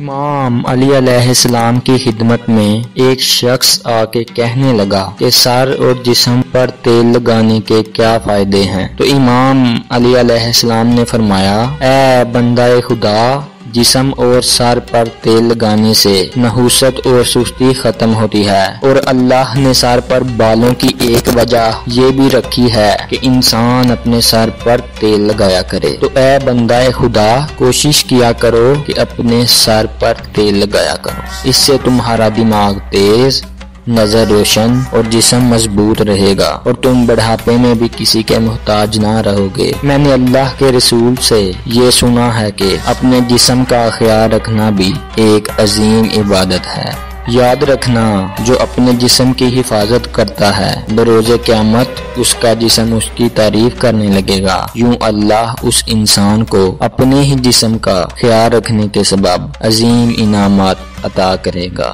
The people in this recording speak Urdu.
امام علی علیہ السلام کی خدمت میں ایک شخص آ کے کہنے لگا کہ سر اور جسم پر تیل لگانے کے کیا فائدے ہیں؟ تو امام علی علیہ السلام نے فرمایا، اے بندہ خدا، جسم اور سر پر تیل لگانے سے نحوست اور سستی ختم ہوتی ہے، اور اللہ نے سر پر بالوں کی ایک وجہ یہ بھی رکھی ہے کہ انسان اپنے سر پر تیل لگایا کرے۔ تو اے بندہ خدا، کوشش کیا کرو کہ اپنے سر پر تیل لگایا کرو، اس سے تمہارا دماغ تیز، نظر روشن اور جسم مضبوط رہے گا، اور تم بڑھاپے میں بھی کسی کے محتاج نہ رہو گے۔ میں نے اللہ کے رسول سے یہ سنا ہے کہ اپنے جسم کا خیال رکھنا بھی ایک عظیم عبادت ہے۔ یاد رکھنا، جو اپنے جسم کی حفاظت کرتا ہے بروز قیامت اس کا جسم اس کی تعریف کرنے لگے گا۔ یوں اللہ اس انسان کو اپنے ہی جسم کا خیال رکھنے کے سبب عظیم انعامات عطا کرے گا۔